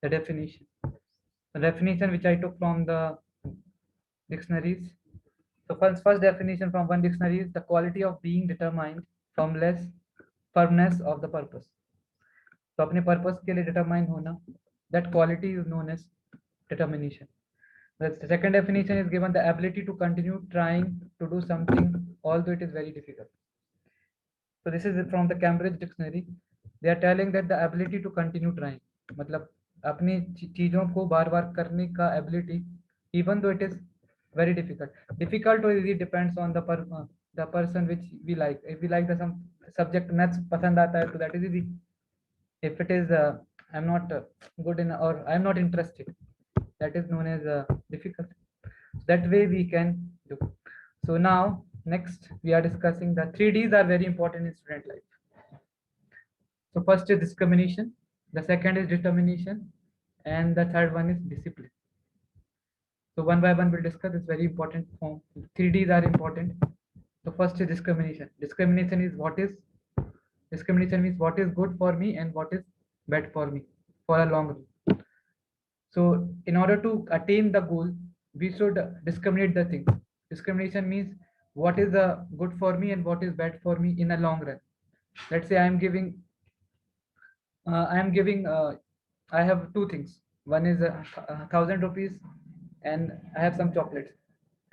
the definition. The definition which I took from the dictionaries. So first definition from one dictionary is the quality of being determined from less firmness of the purpose. तो अपने purpose के लिए determine होना, that quality is known as determination. The second definition is given the ability to continue trying to do something although it is very difficult. So this is from the Cambridge dictionary. They are telling that the ability to continue trying, मतलब अपनी चीजों को बार बार करने का ability even though it is very difficult. Difficult or easy depends on the person which we like. If we like the some subject maths पसंद आता है तो that is easy. If it is I'm not good in or I'm not interested, that is known as difficult. That way we can do. So now next we are discussing the 3Ds are very important in student life. So first is discrimination, the second is determination, and the third one is discipline. So one by one we'll discuss. It's very important. 3Ds are important. So first is discrimination. Discrimination means what is good for me and what is bad for me for a long run. So in order to attain the goal, we should discriminate the things. Discrimination means what is good for me and what is bad for me in a long run. Let's say I am giving, I have two things. One is 1,000 rupees, and I have some chocolates.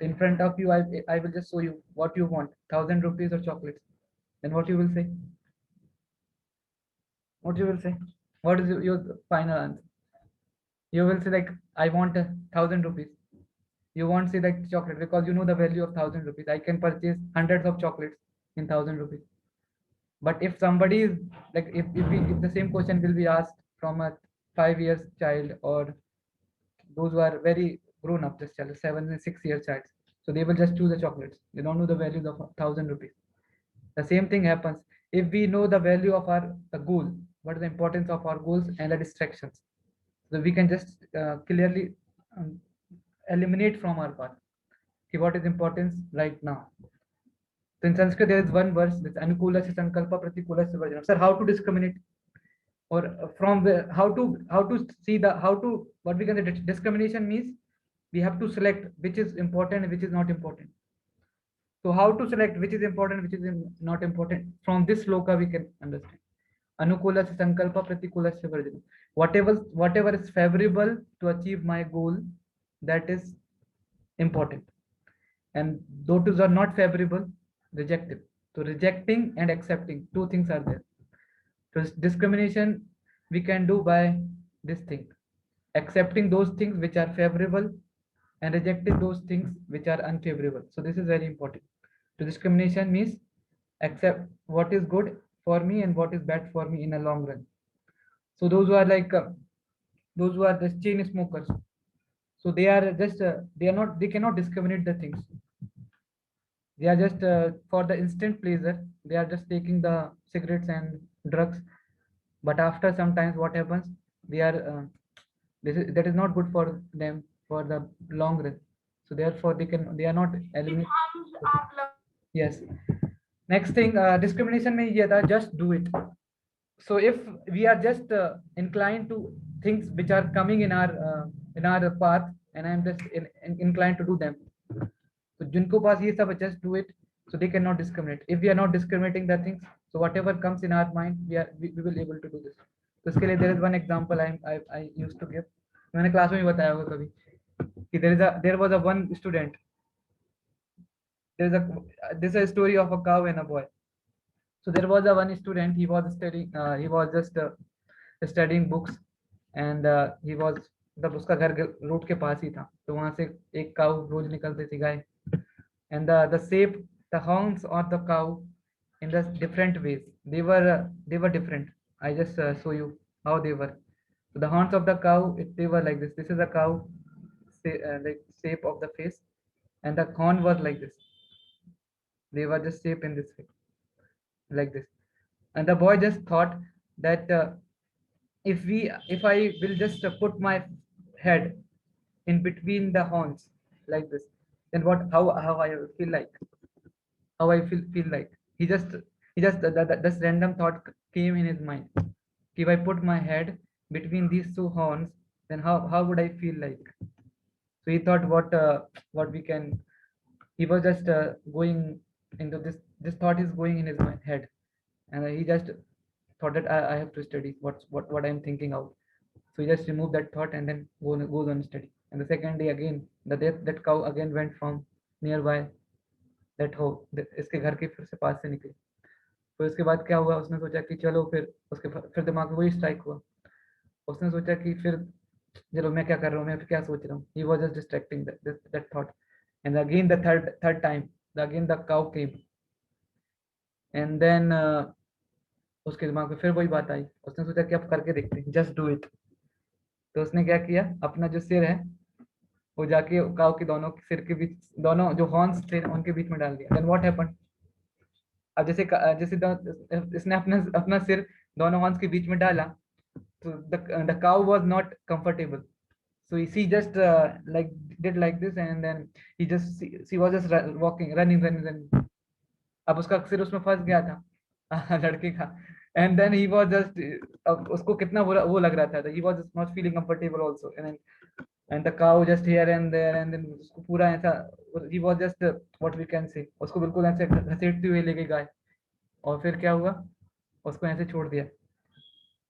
In front of you, I will just show you what you want, 1,000 rupees or chocolates. Then what you will say? What you will say? What is your final answer? You will say like, I want 1,000 rupees. You won't say like chocolate because you know the value of 1,000 rupees. I can purchase hundreds of chocolates in 1,000 rupees. But if somebody is like, if the same question will be asked from a 5 years child or those who are very grown up, just child, 7 and 6 year child, so they will just choose the chocolates. They don't know the value of 1,000 rupees. The same thing happens if we know the value of our the goal, what is the importance of our goals and the distractions. So we can just clearly eliminate from our path. Okay, what is importance right now? So in Sanskrit, there is one verse that's Anukula Sankalpa Pratikula Varjana. Sir, how to discriminate? Or from the how to see the how to what we can say discrimination means we have to select which is important and which is not important. So how to select which is important, which is not important? From this sloka we can understand. Anukula Sankalpa Pratikula Varjana. Whatever is favorable to achieve my goal, that is important. And those are not favorable, reject it. So rejecting and accepting, two things are there. So discrimination we can do by this thing, accepting those things which are favorable and rejecting those things which are unfavorable. So this is very important. So discrimination means accept what is good for me and what is bad for me in a long run. So those who are like those who are the chain smokers, so they are just they cannot discriminate the things. They are just for the instant pleasure, they are just taking the cigarettes and drugs, but after sometimes what happens, they are that is not good for them for the long run. So therefore they are not eliminate. Yes. Next thing, discrimination में ये था just do it. So if we are just inclined to things which are coming in our path, and I am just inclined to do them, so जिनको पास ये सब just do it, so they cannot discriminate. If we are not discriminating the things, so whatever comes in our mind, we will able to do this. तो इसके लिए there is one example I used to give. मैंने class में भी बताया होगा कभी कि there was a one student. This is a story of a cow and a boy. So there was a one student. He was studying. He was just studying books, and he was मतलब उसका घर road के पास ही था, तो वहां से एक काऊ रोज निकलती थी गाय, and the shape, the horns of the cow in the different ways, they were different. I just show you how they were. So the horns of the cow, they were like this. This is a cow like shape of the face, and the horn was like this. They were just shaped in this way, like this. And the boy just thought that if I will just put my head in between the horns like this, then how I will feel like, how I feel like. This random thought came in his mind. If I put my head between these two horns, then how would I feel like? So he thought what we can. He was just going into this thought is going in his head, and he just thought that I have to study what I'm thinking out. So he just removed that thought and then goes on study. And the second day again, that cow again went from nearby that हो इसके घर के फिर से पास से निकले. फिर उसके बाद क्या हुआ, उसने सोचा कि चलो उसके फिर दिमाग में वही स्ट्राइक हुआ. उसने सोचा कि फिर चलो मैं क्या कर रहा हूँ, मैं क्या सोच रहा हूँ. He was just distracting that thought. And again the third time, again the cow came. And then उसके दिमाग में फिर वही बात आई. उसने सोचा कि अब करके देखते हैं, just do it. तो उसने क्या किया, अपना जो सिर है वो जाके काऊ के दोनों सिर के बीच, दोनों जो हॉर्न्स थे उनके बीच में डाल दिया. देन व्हाट हैपेंड, अब जैसे इसने अपना अपना सिर दोनों हॉर्न्स के बीच में डाला, तो the cow was not comfortable, so she just like did like this, and then she was just running. अब उसका सिर उसमें फंस गया था लड़के का. And then he was just, अब उसको कितना बुरा वो लग रहा था, he was not feeling comfortable also. And the cow just here and there, and then उसको पूरा ऐसा, he was just what we can say, उसको बिल्कुल ऐसे घसीटते हुए ले गई गाय. और फिर क्या हुआ, उसको ऐसे छोड़ दिया.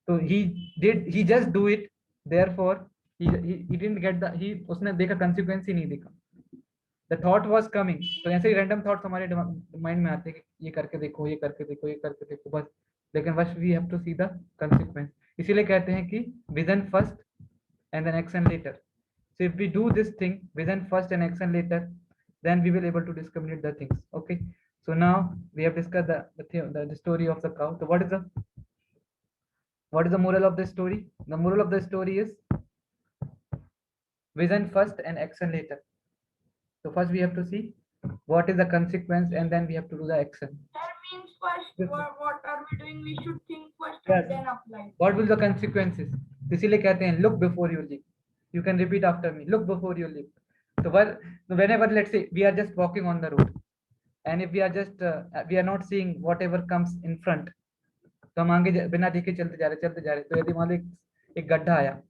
तो he just do it, therefore he didn't get उसने देखा consequence ही नहीं देखा. The thought was coming. तो ऐसे ही random thoughts हमारे माइंड में आते हैं कि ये करके देखो, ये करके देखो, ये करके देखो बस. लेकिन बस we have to see the consequence. इसीलिए कहते हैं कि vision first and then action later. So if we do this thing, vision first and action later, then we will able to discriminate the things. Okay. So now we have discussed the story of the cow. So what is the moral of the story? The moral of the story is vision first and action later. So first we have to see what is the consequence, and then we have to do the action. That means first, what are we doing? We should think first Yes. and then apply. What will the consequences? इसीलिए कहते हैं look before you leap. You can repeat after me. Look before you leap. So whenever, let's say we are just walking on the road, and if we are just we are not seeing whatever comes in front, तो हम आगे बिना देखे चलते जा रहे. तो यदि मान लो एक गड्ढा आया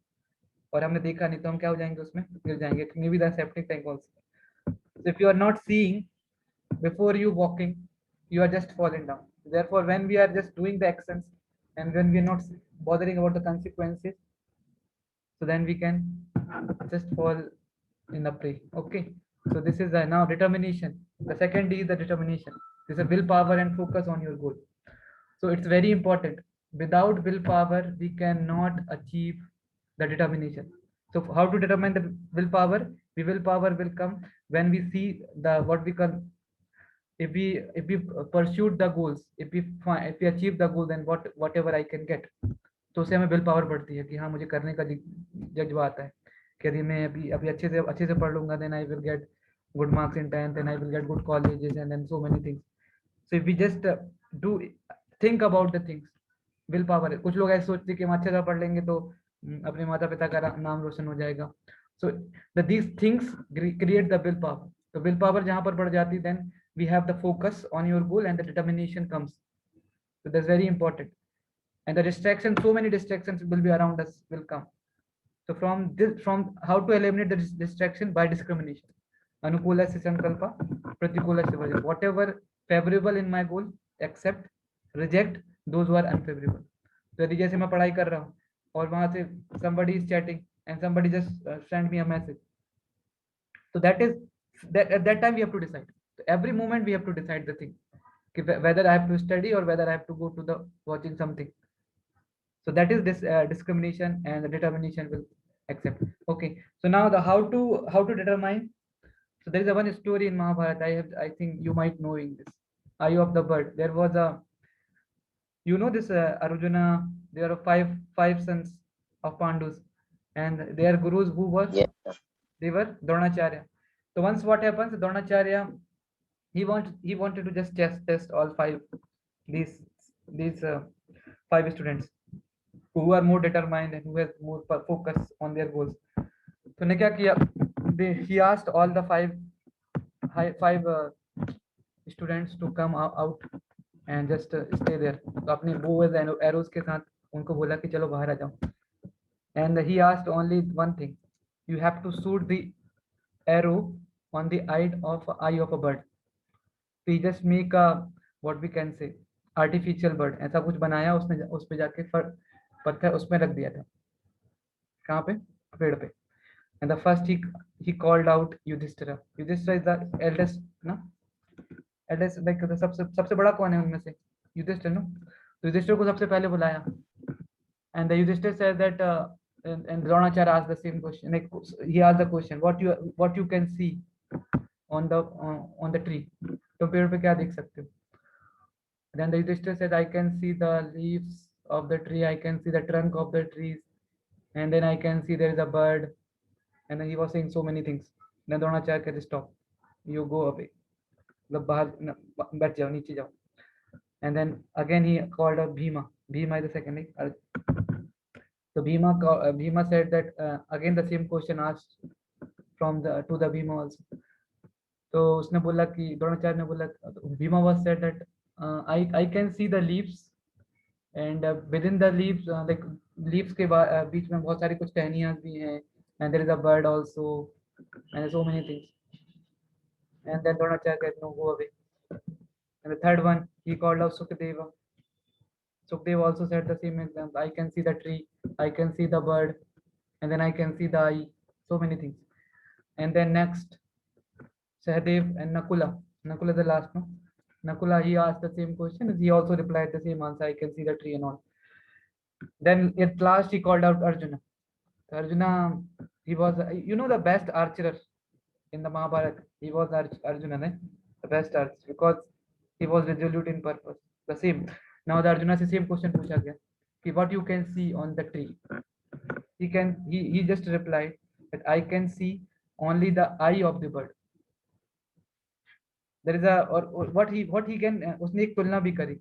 और हमने देखा नहीं, तो हम क्या हो जाएंगे, उसमें गिर जाएंगे. May be the septic tank also. So if you are not seeing before you walking, you are just falling down. Therefore, when we are just doing the actions and when we are not bothering about the consequences, so then we can just fall in the prey. Okay. So this is now determination. The second D is the determination. This is a willpower and focus on your goal. So it's very important. Without willpower, we cannot achieve the determination. So how to determine the willpower? The willpower will come when we see the what we call, if we pursued the goals, if we achieve the goal, then whatever I can get. तो उससे हमें will power बढ़ती है कि हाँ मुझे करने का जज्बा आता है कि यदि मैं अभी अच्छे से पढ़ लूंगा, then I will get good marks in 10th, and I will get good colleges, and then so many things. So if we just do think about the things, will power है. कुछ लोग ऐसे सोचते हैं कि हम अच्छे से पढ़ लेंगे तो अपने माता पिता का नाम रोशन हो जाएगा. So these things create the will power. तो विल पावर जहां पर बढ़ जाती है, then we have the focus on your goal and the determination comes. So that's very important. And the distraction, so many distractions will be around us will come. So from how to eliminate the distraction? By discrimination. Anukula se sankalpa, pratikula se vaja. Whatever favorable in my goal, accept, reject those who are unfavorable. So यदि जैसे मैं पढ़ाई कर रहा हूँ और वहां से somebody is chatting and somebody just send me a message, so that is that at that time we have to decide. So every moment we have to decide the thing, whether I have to study or whether I have to go to the watching something. So that is this discrimination, and the determination will accept. Okay. So now the how to determine. So there is a one story in Mahabharata. I think you might knowing this. Eye of the bird. There was a, you know this Arjuna. There are five sons of Pandus, and their gurus who were, Yeah. they were Dronacharya. So once what happens, Dronacharya, he wanted to just test all these five students who are more determined and who has more focus on their goals. तो ने क्या किया, he asked all the five students to come out and just stay there. तो अपने bows and arrows के साथ उनको बोला कि चलो बाहर आ जाओ. and he asked only one thing: you have to shoot the arrow on the eye of a bird. So he just make a, what we can say, artificial bird. ऐसा कुछ बनाया उसने, उस पे जाके पत्थर उसमें रख दिया था. कहाँ पे? पेड़ पे. And the first he called out Yudhishthira. Yudhishthira is the eldest, ना? Eldest, like the सबसे बड़ा कौन है उनमें से? युधिष्ठिर, no? तो युधिष्ठिर को सबसे पहले बुलाया. And the Yudhishthir said that and Dronacharya asked the same question. Like, he asked the question, what you can see on the tree? तो पेड़ पे क्या देख सकते हो? Then the Yudhishthir said, I can see the leaves of the tree, I can see the trunk of the trees, and then I can see there is a bird. And then he was saying so many things. Then Dronacharya said, stop, you go away. मतलब बाहर बैठ जाओ, नीचे जाओ. And then again he called out Bhima. Bhima is the second. So Bhima said that again the same question asked from the to the Bhima also. तो उसने बोला कि द्रोणाचार्य ने बोला, Bhima was said that I can see the leaves and within the leaves like leaves के बीच में बहुत सारी कुछ टहनियाँ भी हैं, and there is a bird also and so many things. And then Dronacharya said, no, go away. And the third one, he called out Sukadeva. Sukadeva also said the same example. I can see the tree, I can see the bird, and then I can see the eye, so many things. And then next, Sahadev and Nakula. Nakula the last, no? Nakula, he asked the same question. He also replied the same answer. I can see the tree and all. Then at last, he called out Arjuna. So Arjuna, he was, the best archer in the Mahabharata. He was Arjuna, ne? The best archer, because he was resolute in purpose. The same. Now the Arjuna se same question पूछा गया कि what you can see on the tree. He just replied that I can see only the eye of the bird. There is a, or what he can, उसने एक तुलना भी करी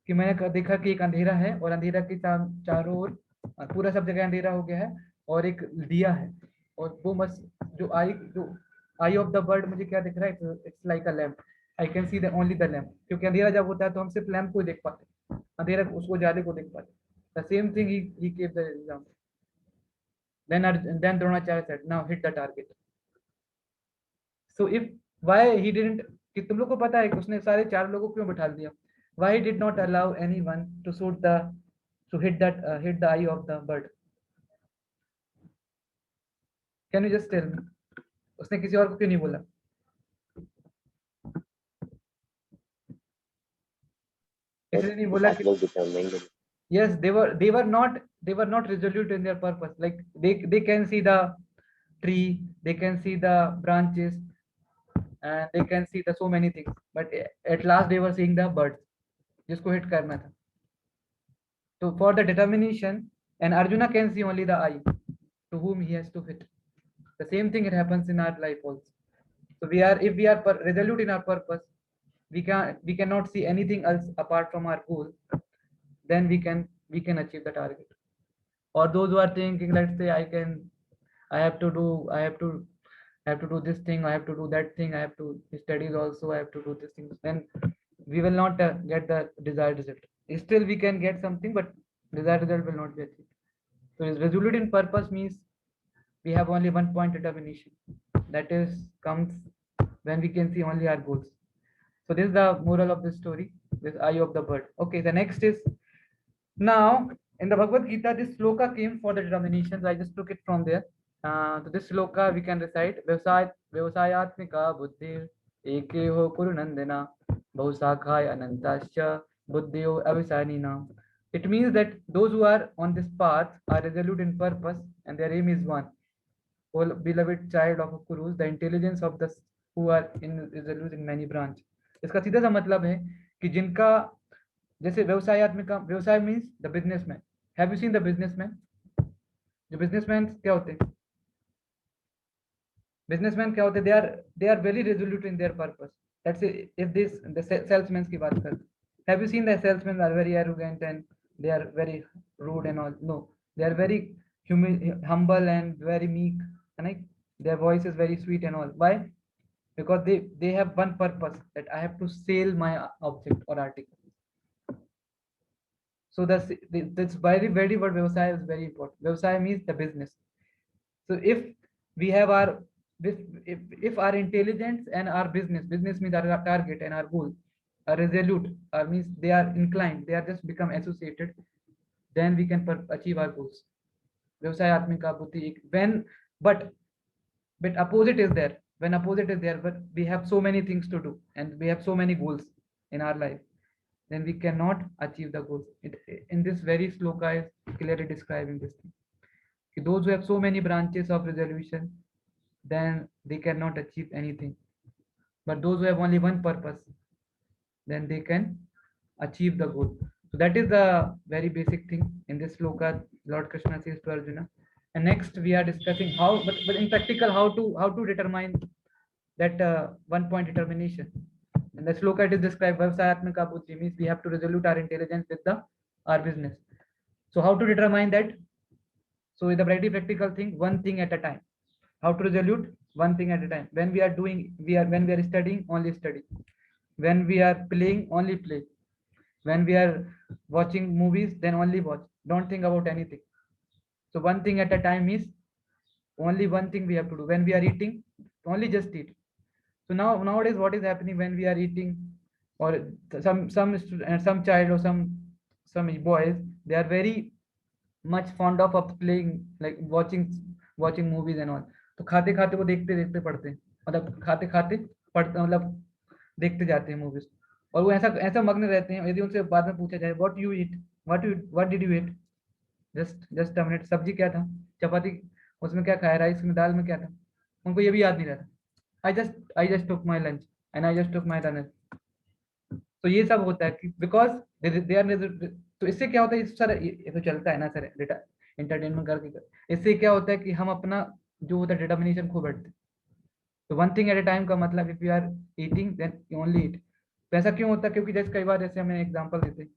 कि मैंने देखा कि एक अंधेरा है और अंधेरा के चारों ओर पूरा सब जगह अंधेरा हो गया है और एक दिया है, और वो बस जो आई ऑफ द बर्ड मुझे क्या दिख रहा है, it's like a lamp. I can see the only the lamp, क्योंकि अंधेरा जब होता है तो हम सिर्फ लैम्प को देख पाते, अंधेरा उसको ज्यादा को देख पाते. The same thing he give the example. Then Dronacharya said, now hit the target. So if why he didn't, कि तुम लोग को पता है कि उसने सारे 4 लोगों को क्यों बिठा दिया? Why he did not allow anyone to hit the eye of the bird? Can you just tell me? उसने किसी और को क्यों नहीं बोला? इसलिए नहीं बोला कि yes, they were not resolute in their purpose. Like they can see the tree, they can see the branches, and they can see the so many things, but at last they were seeing the birds जिसको hit करना था. So for the determination, and Arjuna can see only the eye to whom he has to hit. The same thing it happens in our life also. So if we are resolute in our purpose, we cannot see anything else apart from our goal. Then we can achieve the target. Or those who are thinking, let's say, I have to do this thing, I have to do that thing, I have to studies also, I have to do this thing, then we will not get the desired result. Still we can get something, but desired result will not be achieved. So resolute in purpose means we have only one point determination. That is comes when we can see only our goals. So this is the moral of this story, this eye of the bird. Okay, the next is, now in the Bhagavad Gita, this sloka came for the determinations. I just took it from there. So this sloka we can recite. Vyavasayatmika buddhir ekeho kurunandana bahusakhay anantasya buddhyo avisanina. It means that those who are on this path are resolute in purpose and their aim is one. O beloved child of Kurus, the intelligence of the who are resolute in many branch. इसका सीधा सा मतलब है कि जिनका जैसे व्यवसाय means the businessman. Have you seen the businessman? जो बिजनेसमैन क्या होते हैं? बिजनेसमैन क्या होते हैं? They are very resolute in their purpose. Let's say if this the salesman की बात करते, have you seen the salesman are very arrogant and they are very rude and all? No, they are very humble and very meek, and their voice is very sweet and all. Why? Because they have one purpose, that I have to sell my object or article. So that's very word Vyavasaya is very important. Vyavasaya means the business. So if we have our if our intelligence and our business means our target and our goal are resolute, or means they are inclined, they are just become associated, then we can achieve our goals. व्यवसाय आत्मिक बुद्धि when but but opposite is there, when opposite is there, but we have so many things to do and we have so many goals in our life, then we cannot achieve the goals. In this very sloka is clearly describing this thing. Those who have so many branches of resolution, then they cannot achieve anything. But those who have only one purpose, then they can achieve the goal. So that is the very basic thing in this sloka Lord Krishna says to Arjuna. And next we are discussing how, but in practical, how to determine that one point determination. And the sloka it is described Vyavasayatmika buddhi means we have to resolute our intelligence with the our business. So how to determine that? So the very practical thing, one thing at a time. How to resolute? One thing at a time. When we are when we are studying, only study. When we are playing, only play. When we are watching movies, then only watch. Don't think about anything. So one thing at a time is only one thing we have to do. When we are eating, only just eat. So nowadays, what is happening when we are eating, or some child or some boys, they are very much fond of playing, like watching movies and all. तो खाते खाते वो देखते देखते पढ़ते हैं, मतलब खाते खाते पढ़ते, मतलब देखते जाते हैं मूवीज, और वो ऐसा ऐसा मग्न रहते हैं, यदि उनसे बाद में पूछा जाए what you eat, what did you eat, just a minute, सब्जी क्या था, चपाती, उसमें क्या खाया, राइस में, दाल में क्या था, उनको ये भी याद नहीं रहता. I just took my lunch and I just took my dinner. तो ये सब होता है कि बिकॉज दे आर, तो इससे क्या होता है, सर ये तो चलता है ना सर डेटा एंटरटेनमेंट करके, इससे क्या होता है कि हम अपना जो होता है डिटर्मिनेशन खो बैठते हैं. तो one thing at a time का मतलब if you are eating then only eat. तो ऐसा क्यों होता है, क्योंकि जैसे कई बार जैसे हमें एग्जांपल देते हैं,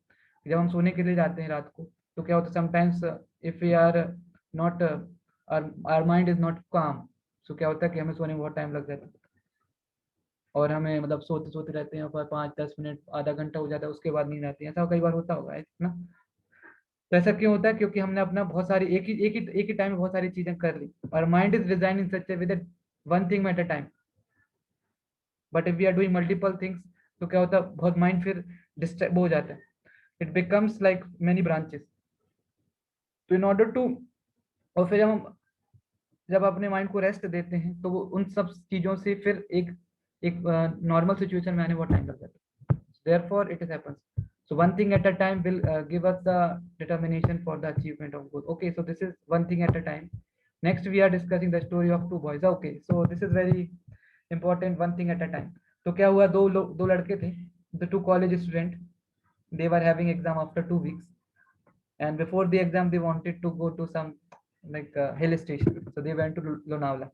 जब हम सोने के लिए जाते हैं रात को, तो क्या होता है sometimes if we are not our mind is not calm, so क्या होता है कि हमें सोने में बहुत टाइम लग जाता है, और हमें मतलब सोते सोते रहते हैं, और 5-10 मिनट आधा घंटा हो जाता है, उसके बाद नींद आती है. ऐसा कई बार होता होगा ना. तो ऐसा क्यों होता है, क्योंकि हमने अपना बहुत सारी एक ही टाइम में बहुत सारी चीजें कर ली, और mind is design in such a with one thing at a time. But if we are doing multiple things, तो क्या होता है, बहुत माइंड फिर डिस्टर्ब हो जाता है, it becomes like many branches. तो इन ऑर्डर टू, और फिर जब अपने माइंड को रेस्ट देते हैं, तो वो उन सब चीजों से फिर एक एक नॉर्मल सिचुएशन में आने में बहुत टाइम लग जाता है. Therefore it is happens. So one thing at a time will give us the determination for the achievement of goal. Okay, so this is one thing at a time. Next, we are discussing the story of two boys. Okay, so this is very important. One thing at a time. तो क्या हुआ, दो लड़के थे, the two college student. They were having exam after 2 weeks, and before the exam, they wanted to go to some like hill station. So they went to Lonavala.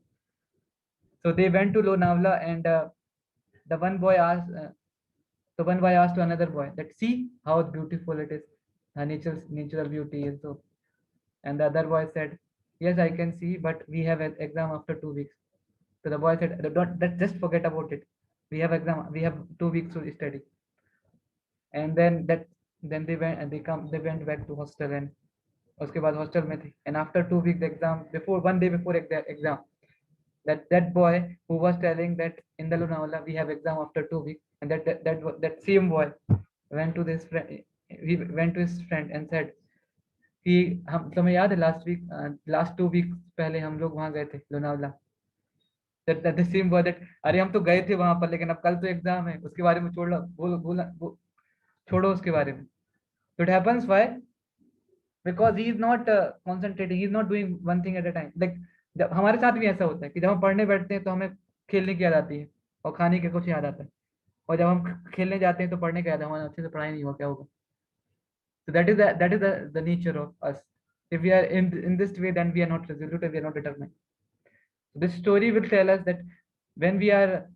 So they went to Lonavala, and the one boy asked. So one boy asked to another boy that, see how beautiful it is, natural beauty is. So, and the other boy said, yes, I can see, but we have an exam after 2 weeks. So the boy said, don't, just forget about it. We have exam. We have 2 weeks to study. And then they went back to hostel, and उसके बाद hostel में थे. And after 2 weeks exam, one day before exam, that boy who was telling that in the Lonavala we have exam after 2 weeks, and that same boy went to this friend. He went to his friend and said कि हम, तुम्हें याद है last 2 weeks पहले हम लोग वहां गए थे Lonavala. that the same boy that, अरे हम तो गए थे वहां पर, लेकिन अब कल तो एग्जाम है, उसके बारे में छोड़ो उसके बारे में. So it happens why, because he is not concentrating, he is not doing one thing at a time. Like जब हमारे साथ भी ऐसा होता है कि जब हम पढ़ने बैठते हैं तो हमें खेलने की याद आती है और खाने की कुछ याद आता है, और जब हम खेलने जाते हैं तो पढ़ने का याद है, हमारा अच्छे से पढ़ाई नहीं हुआ, क्या होगा. So that is the nature of us. If we are in this way, then we are not resolute, we are not determined. So this story will tell us that when we are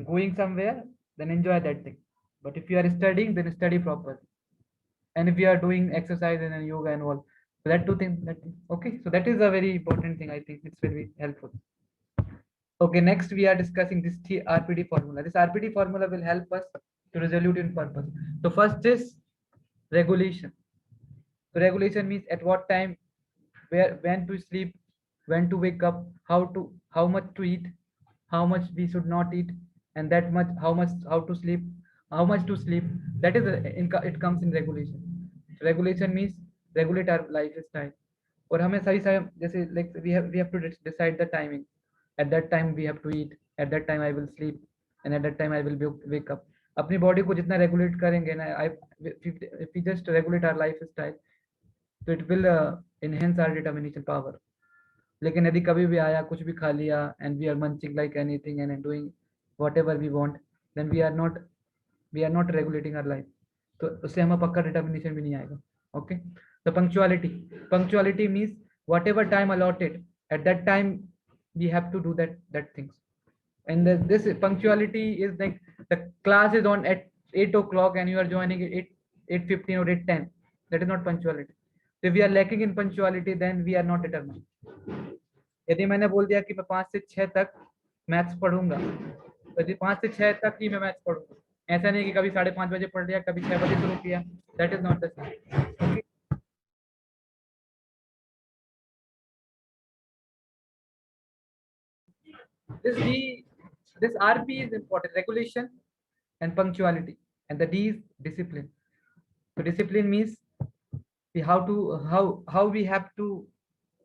going somewhere, then enjoy that thing. But if you are studying, then study properly. And if you are doing exercise and yoga and all, so that two things. Okay, so that is a very important thing. I think it's very helpful. Okay, next we are discussing this RPD formula. This RPD formula will help us to resolute in purpose. So first is regulation. So regulation means at what time, where, when to sleep, when to wake up, how much to eat, how much we should not eat, and that much how much, how to sleep, how much to sleep. That is it comes in regulation. So regulation means regulate our lifestyle. और हमें सही सही जैसे like we have to decide the timing. At that time we have to eat, at that time I will sleep, and at that time I will wake up. अपनी body को जितना regulate करेंगे ना, if we just regulate our lifestyle, तो it will enhance our determination power. लेकिन यदि कभी भी आया, कुछ भी खा लिया, and we are munching like anything and doing whatever we want, then we are not regulating our life. तो उससे हमें पक्का determination भी नहीं आएगा. Okay. So punctuality means whatever time allotted, at that time we have to do that things. And this punctuality is like the class is on at 8 o'clock and you are joining at 8:15 or 8:10. That is not punctuality. So if we are lacking in punctuality, then we are not determined. यदि मैंने बोल दिया कि मैं 5 से 6 तक maths पढ़ूंगा, तो यदि 5 से 6 तक ही मैं मैथ्स पढ़ूंगा, ऐसा नहीं कि कभी 5:30 बजे पढ़ लिया, कभी 6 बजे शुरू किया. That is not the same. This RP is important, regulation and punctuality, and the D is discipline. So discipline means how we have to,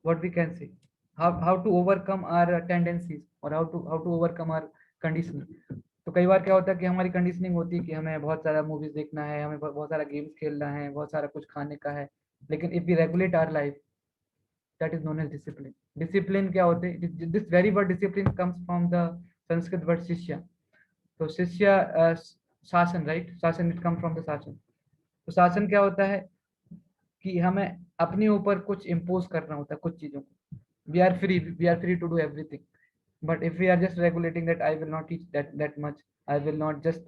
what we can say, how to overcome our tendencies, or how to overcome our conditioning. तो कई बार क्या होता है कि हमारी conditioning होती है कि हमें बहुत सारा मूवीज देखना है, हमें बहुत सारा गेम्स खेलना है, बहुत सारा कुछ खाने का है. लेकिन if we regulate our life, that is known as discipline. Discipline क्या होते हैं? This very word discipline comes from the Sanskrit word shishya. So shishya, शासन, right? शासन, it comes from the शासन. तो शासन क्या होता है कि हमें अपने ऊपर कुछ इम्पोज करना होता है कुछ चीजों को. we are free to do everything, but if we are just regulating that I will not teach that much, I will not just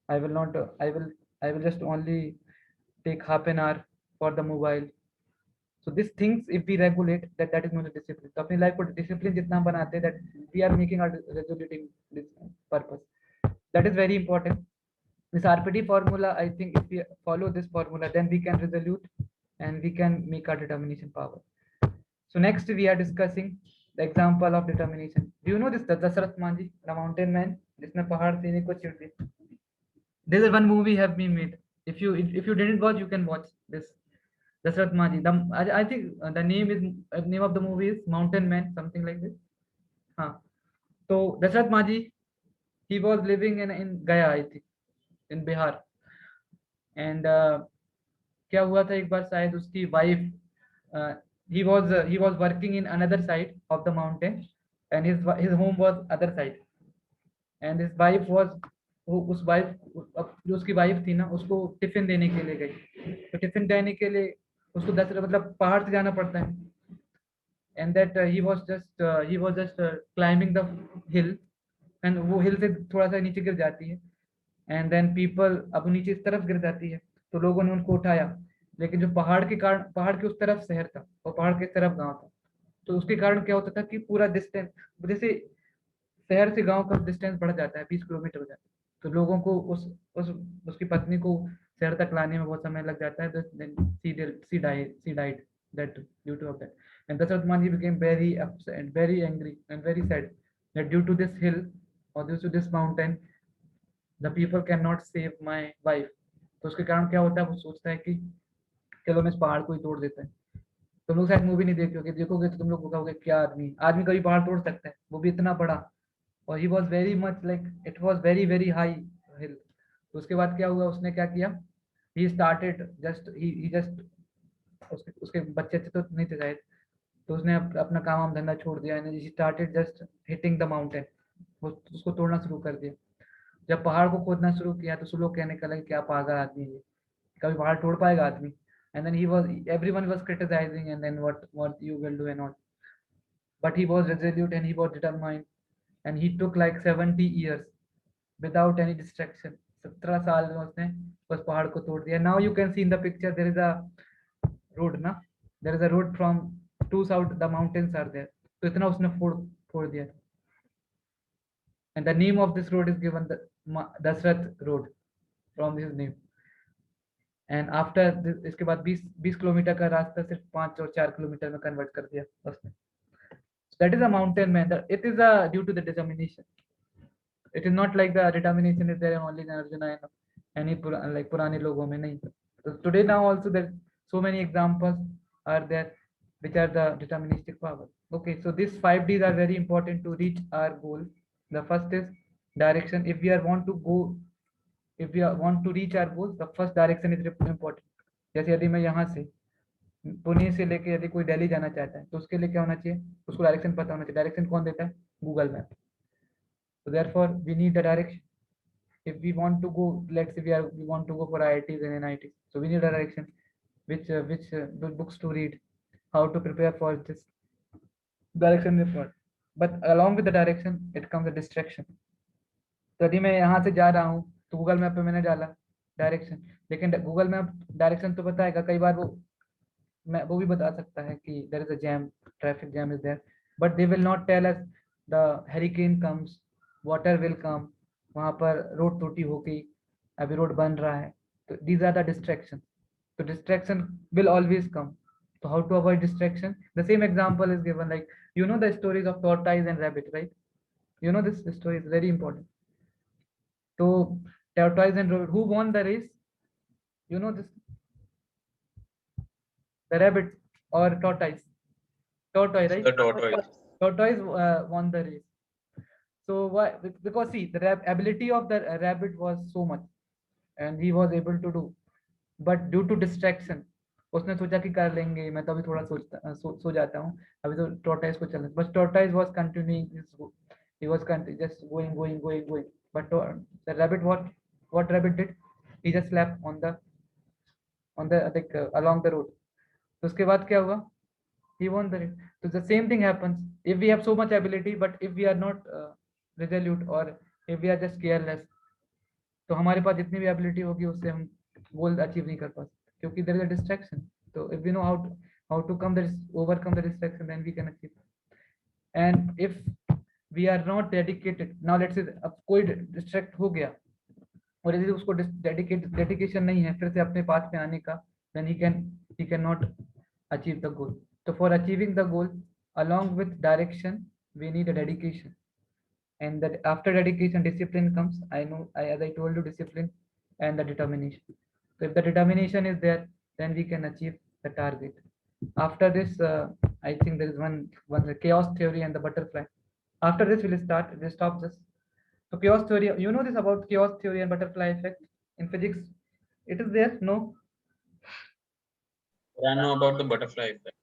I will not I will just only take half an hour for the mobile. So these things, if we regulate, that is not a discipline. तो अपनी life को discipline जितना हम बनाते हैं, that we are making our resoluting this purpose. That is very important. This RPD formula, I think if we follow this formula, then we can resolute and we can make our determination power. So next we are discussing the example of determination. Do you know this Dasarath Manji, the mountain man, जिसने पहाड़ सीने को चीर दिया? This is one movie have been made. If you didn't watch, you can watch this. Dasarath Manji. I think the name of the movie is Mountain Man, something like this. हाँ. तो Dasarath Manji, he was living in Gaya, I think, in Bihar. And क्या हुआ था एक बार, शायद उसकी wife, he was working in another side of the mountain, and his home was other side, and his wife was, उस wife, जो उसकी wife थी ना, उसको टिफिन देने के लिए गई. तो टिफिन देने के लिए उसको 10 मतलब पहाड़ से जाना पड़ता है. And that he was just climbing the hill, and वो हिल से थोड़ा सा नीचे गिर जाती है. एंड देन पीपल, अब नीचे इस तरफ गिर जाती है, तो लोगों ने उनको उठाया. लेकिन जो पहाड़ के उस तरफ शहर था और पहाड़ के इस तरफ गांव था, तो उसके कारण क्या होता था कि पूरा डिस्टेंस, जैसे शहर से गांव का डिस्टेंस बढ़ जाता है, 20 किलोमीटर हो जाता है, तो लोगों को उसकी पत्नी को शहर तक लाने में बहुत समय लग जाता है. she died that due to of that. And Dasarath Manji became very upset and very angry and very sad that due to this hill or due to this mountain, the people cannot save my wife. तो उसके कारण क्या होता है, वो सोचता है कि चलो मैं इस पहाड़ को ही तोड़ देता है. तुम लोग शायद मूवी नहीं देखोगे तो तुम लोग कहोगे क्या आदमी कभी पहाड़ तोड़ सकता है, वो भी इतना बड़ा. और he was very much like it was very very high hill. तो उसके बाद क्या हुआ, उसने क्या किया, he started just he just उसके बच्चे थे तो नहीं थे शायद, तो उसने अपना काम धंधा छोड़ दिया. he started just hitting the mountain. वो उसको तोड़ना शुरू कर दिया. जब पहाड़ को खोदना शुरू किया तो सब लोग कहने का लगे क्या पागल आदमी है, कभी पहाड़ तोड़ पाएगा आदमी. And then everyone was criticizing, and then what you will do and all. But he was resolute and he was determined, and he took like 70 years without any distraction. 17 साल में उसने बस पहाड़ को तोड़ दिया. Now you can see in the picture there is a road ना, there is a road from two south, the mountains are there. तो इतना उसने फोड़ दिया. And the name of this road is given the Dasarath Road from his name. And after इसके बाद 20 kilometre का रास्ता सिर्फ 5 और 4 किलोमीटर में कन्वर्ट कर दिया उसने. That is a mountain man. It is due to the determination. It is not like the determination is there only in Arjuna and any like पुराने लोगों में नहीं. So today now also there so many examples are there which are the deterministic power. Okay, so these 5 Ds are very important to reach our goal. The first is direction. If we want to reach our goal, the first direction is important. जैसे यदि मैं यहाँ से पुणे से लेके यदि कोई दिल्ली जाना चाहता है तो उसके लिए क्या होना चाहिए, उसको डायरेक्शन पता होना चाहिए. डायरेक्शन कौन देता है? Google map. So therefore we need the direction. If we want to go, let's say we want to go for IITs and NITs, so we need a direction, which books to read, how to prepare for this direction report. But along with the direction it comes a distraction. तो यदि मैं यहाँ से जा रहा हूँ तो Google map पे मैंने डाला डायरेक्शन, लेकिन गूगल मैप डायरेक्शन तो बताएगा, कई बार वो भी बता सकता है कि there is a jam, traffic jam is there, but they will not tell us the hurricane comes, water will come, वहाँ पर रोड टूटी होगी, अभी रोड बन रहा है. तो दीज आर द डिस्ट्रैक्शन. तो distraction will always come. So how to avoid distraction? The same example is given, like you know the stories of tortoise and rabbit, right? You know this story is very important. So tortoise and rabbit, who won the race? You know this? The rabbit or tortoise? Tortoise, right? The tortoise. Tortoise won the race. So why? Because see, the ability of the rabbit was so much, and he was able to do. But due to distraction, उसने सोचा कि कर लेंगे, मैं तो अभी थोड़ा सो जाता हूँ, अभी तो tortoise को चलना. But tortoise was continuing his, he was just going. But the rabbit, what rabbit did? He just slept on the like along the road. तो उसके बाद क्या हुआ? He won the race. So the same thing happens if we have so much ability, but if we are not resolute or if we are just careless, तो हमारे पास जितनी भी ability होगी उससे हम goal achieve नहीं कर पाते, क्योंकि there is a distraction. So if we know how to overcome the distraction, then we can achieve. And if we are not dedicated, now let's say अब कोई distract हो गया और यदि उसको dedication नहीं है फिर से अपने पाथ पे आने का, then he cannot achieve the goal. So for achieving the goal, along with direction, we need a dedication. And that after dedication, discipline comes. As I told you, discipline and the determination. So if the determination is there, then we can achieve the target. After this, I think there is one the chaos theory and the butterfly. After this, we'll stop this. So chaos theory, you know this about chaos theory and butterfly effect in physics? It is there? No? I know about the butterfly effect.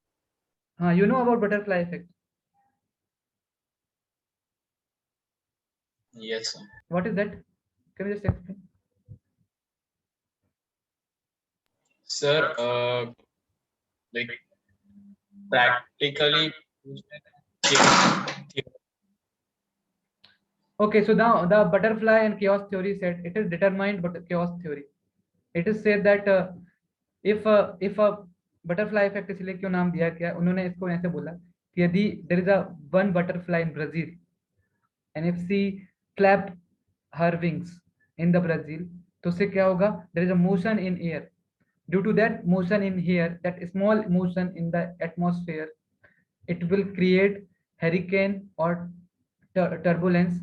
You know about butterfly effect? Yes, sir. What is that? Can you just explain? Sir, like practically. Okay, so now the butterfly and chaos theory said it is determined, but chaos theory. It is said that if a butterfly effect इसलिए क्यों नाम दिया क्या, उन्होंने इसको ऐसे बोला कि यदि there is a one butterfly in Brazil and if she clap her wings in the Brazil, तो उससे क्या होगा? There is a motion in air. Due to that motion in here, that small motion in the atmosphere, it will create hurricane or turbulence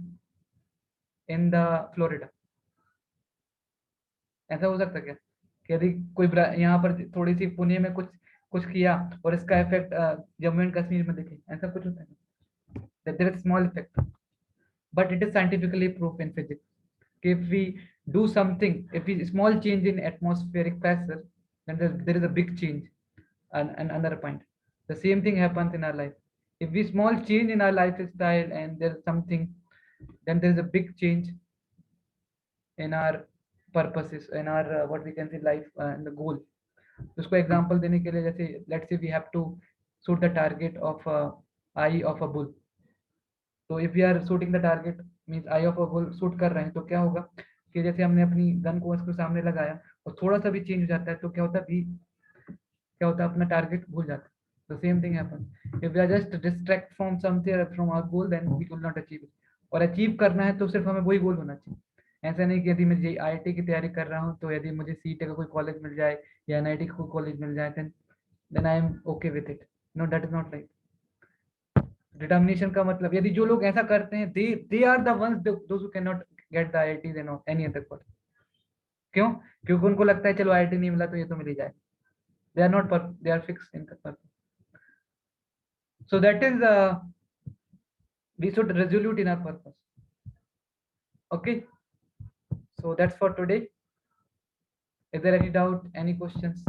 in the Florida. ऐसा हो सकता क्या कि यदि कोई यहाँ पर थोड़ी सी पुणे में कुछ किया और इसका इफेक्ट जम्मू एंड कश्मीर में दिखे, ऐसा कुछ होता है? That there is small effect, but it is scientifically proved in physics. If we do something, if we small change in atmospheric pressure, then there is a big change. And another point, the same thing happens in our life. If we small change in our lifestyle and there is something, then there is a big change in our purposes, in our what we can say life and the goal. उसको example देने के लिए जैसे let's say we have to shoot the target of eye of a bull. So if we are shooting the target means eye of a bull shoot कर रहे हैं, तो क्या होगा कि जैसे हमने अपनी गन को उसके सामने लगाया और थोड़ा सा भी चेंज हो जाता है तो क्या होता है अपना टारगेट भूल जाता है. The same thing happens. If we are just distract from something from our goal, then we will not achieve it. और अचीव करना है तो सिर्फ हमें वही गोल होना चाहिए. ऐसा नहीं कि यदि मैं IIT की तैयारी कर रहा हूँ तो यदि मुझे CET का कोई कॉलेज मिल जाए या NIT का कोई कॉलेज मिल जाए then I am okay with it. No, that is not right. Determination का मतलब, यदि जो लोग ऐसा करते हैं they are the ones those who cannot get the IITs and any other college. क्यों? क्योंकि उनको लगता है चलो IIT नहीं मिला तो ये तो मिल ही जाए. They are not they are fixed in purpose. So that is we should resolute in our purpose. Okay. So that's for today. Is there any doubt, any questions?